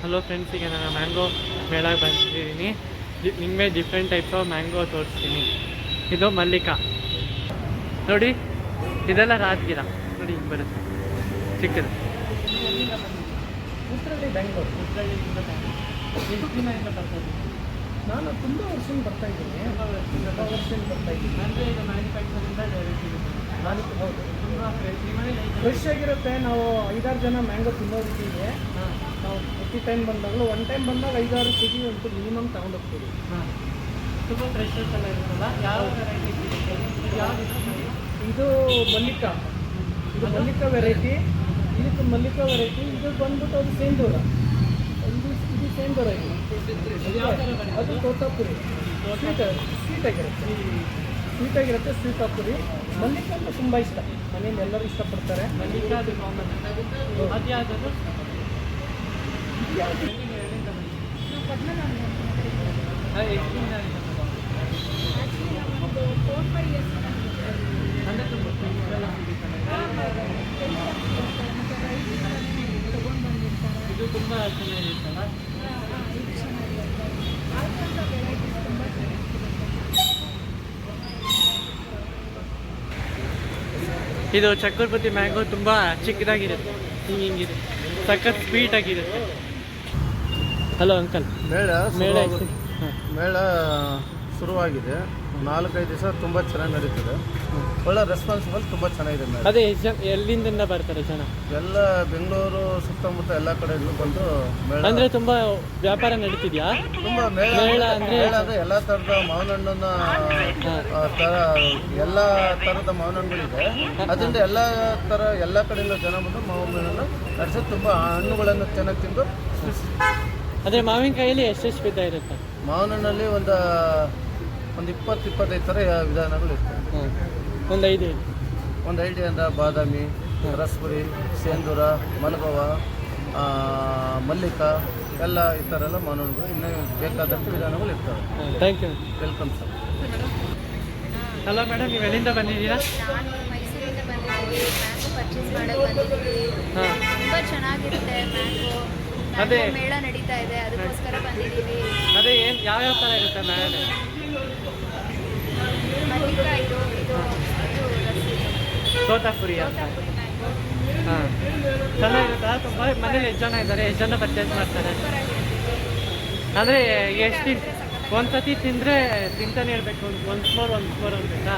Hello friends, ಈಗ ನಾನು mango ಮೇಳಕ್ಕೆ ಬಂದಿದ್ದೀನಿ. ನಿಮಗೆ ಡಿಫ್ರೆಂಟ್ ಟೈಪ್ಸ್ ಆಫ್ ಮ್ಯಾಂಗೋ ತೋರಿಸ್ತೀನಿ. ಇದು ಮಲ್ಲಿಕಾ ನೋಡಿ, ಇದೆಲ್ಲ ರಾಜಗಿರ ನೋಡಿ, ಹಿಂಗೆ ಬರುತ್ತೆ ಚಿಕ್ಕದು. ಉತ್ತರಳ್ಳಿ ಬೆಂಗಳೂರು. ಉತ್ತರಳ್ಳಿಯಿಂದ ಎಷ್ಟು ದಿನದಿಂದ ಬರ್ತದೆ? ನಾನು ತುಂಬ ವರ್ಷದಿಂದ ಬರ್ತಾ ಇದ್ದೀನಿ. ಅಂದರೆ ಇದು ಮ್ಯಾನುಫ್ಯಾಕ್ಚರಿಂದ ಡೈರೆಕ್ಟ್ ನಾನು ಹೌದು, ತುಂಬ ಫ್ರೆಶ್ ಆಗಿರುತ್ತೆ. ನಾವು 5-6 ಜನ ಮ್ಯಾಂಗೋ ತಿನ್ನೋರಿದ್ದೀವಿ. ನಾವು ಪ್ರತಿ ಟೈಮ್ ಬಂದಾಗಲೂ ಒನ್ ಟೈಮ್ ಬಂದಾಗ 5-6 ಕೆ ಜಿ ಅಂತೂ ಮಿನಿಮಮ್ ತಗೊಂಡೋಗ್ತೀವಿ. ಹಾಂ, ತುಂಬ ಫ್ರೆಶಸ್ ಎಲ್ಲ ಇರುತ್ತಲ್ಲ. ಯಾವ ವೆರೈಟಿ ಯಾವುದು? ಇದು ಮಲ್ಲಿಕಾ, ಇದು ಮಲ್ಲಿಕಾ ವೆರೈಟಿ. ಇದಕ್ಕೆ ಮಲ್ಲಿಕಾ ವೆರೈಟಿ. ಇದು ಬಂದ್ಬಿಟ್ಟು ಅದು ಸೇಂದೂರ. ಇದು ಸೇಂದೂರ. ಅದು ತೋತಾಪುರಿ. ಸ್ವೀಟ್ ಆಗಿರುತ್ತೆ ಸ್ವೀಟಾಪುರಿ. ಮಲ್ಲಿಕಾ ಅಂತ ತುಂಬ ಇಷ್ಟ, ಮನೇಲಿ ಎಲ್ಲರೂ ಇಷ್ಟಪಡ್ತಾರೆ. ಮಲ್ಲಿಕಾ ಅದು ಕಾಮನ್. ಅದು ಯಾವುದು? ಯಾವುದು? ಅಂದರೆ ತುಂಬ ಇದು ತುಂಬ ಚೆನ್ನಾಗಿರುತ್ತಲ್ಲ. ಇದು ಚಕ್ರಪತಿ ಮ್ಯಾಂಗೋ ತುಂಬ ಚಿಕ್ಕದಾಗಿರುತ್ತೆ, ಹಿಂಗಿದೆ, ಸಖತ್ ಸ್ವೀಟ್ ಆಗಿರುತ್ತೆ. ಹಲೋ ಅಂಕಲ್, ಮೇಳ ಶುರುವಾಗಿದೆ. 4-5 ದಿವಸ ತುಂಬ ಚೆನ್ನಾಗಿ ನಡೀತದೆ. ಒಳ್ಳೆ ರೆಸ್ಪಾನ್ಸಿಬಲ್ ತುಂಬ ಚೆನ್ನಾಗಿದೆ ಮೇಳ. ಅದೇ ಎಲ್ಲಿಂದ ಬರ್ತಾರೆ ಜನ? ಎಲ್ಲ ಬೆಂಗಳೂರು ಸುತ್ತಮುತ್ತ ಎಲ್ಲ ಕಡೆಯಿಂದ ಬಂದು ಮೇಳ ಅಂದರೆ ತುಂಬ ವ್ಯಾಪಾರ ನಡೀತಿದ್ಯಾ? ತುಂಬ ಮೇಳ ಅಂದರೆ ಎಲ್ಲ ಥರದ ಮಾವಿನ ಹಣ್ಣನ್ನ ಎಲ್ಲ ಥರದ ಮಾವಿನ ಹಣ್ಣುಗಳಿದೆ. ಅದರಿಂದ ಎಲ್ಲ ಕಡೆಯಿಂದ ಜನ ಬಂದು ಮಾವಿನ ಹಣ್ಣನ್ನು ನಡೆಸಿ ತುಂಬ ಹಣ್ಣುಗಳನ್ನು ಚೆನ್ನಾಗಿ ತಿಂದು. ಅದೇ ಮಾವಿನಕಾಯಲ್ಲಿ ಎಷ್ಟೆಷ್ಟು ವಿಧ ಇರುತ್ತೆ? ಮಾವಿನ ಹಣ್ಣಲ್ಲಿ ಒಂದು 20-25 ಥರ ವಿಧಾನಗಳು ಇರ್ತವೆ. ಒಂದು 5 ಅಂದರೆ ಬಾದಾಮಿ, ರಸಬುರಿ, ಸೇಂದೂರ, ಮಲಗೋವ, ಮಲ್ಲಿಕಾ ಎಲ್ಲ ಈ ಥರ ಎಲ್ಲ ಮಾವಿನ ಹಣ್ಣುಗಳು ಇನ್ನೂ ಬೇಕಾದಷ್ಟು ವಿಧಾನಗಳು ಇರ್ತವೆ. Thank you. Welcome sir. Hello madam, ನೀವು ಎಲ್ಲಿಂದ ಬಂದಿದ್ದೀರಾ? ನಾನು ಮೈಸೂರಿಂದ ಬಂದಿದ್ದೀವಿ. ಮ್ಯಾಂಗೋ ಪರ್ಚೇಸ್ ಮಾಡಕ್ಕೆ ಬಂದಿದ್ದೀವಿ. ಹಾಂ, ತುಂಬ ಚೆನ್ನಾಗಿರುತ್ತೆ ಮ್ಯಾಂಗೋ. ಅದೇ ಮೇಳ ನಡೀತಾ ಇದೆ, ಅದಕ್ಕೋಸ್ಕರ ಬಂದಿದ್ದೀವಿ. ಅದೇ ಏನು ಯಾವ್ಯಾವ ಥರ ಇರುತ್ತೆ ಮ್ಯಾಮ್? ಮಲ್ಲಿಕಾ ಇದು ತೋತಾಪುರಿ ಅಂತ. ತೋತಾಪುರಿ ಮ್ಯಾಂಗೋ ಹಾಂ, ಚೆನ್ನಾಗಿರುತ್ತಾ? ತುಂಬ ಮನೇಲಿ ಎಷ್ಟು ಜನ ಇದ್ದಾರೆ? ಎಷ್ಟು ಜನ ಪರ್ಚೇಸ್ ಮಾಡ್ತಾರೆ? ಅಂದರೆ ಎಷ್ಟು ಒಂದು ಸತಿ ತಿಂದರೆ ತಿಂತಾನೆ ಇರಬೇಕು, ಒಂದು ಸ್ಪೋರ್ ಅನ್ಬೇಕಾ?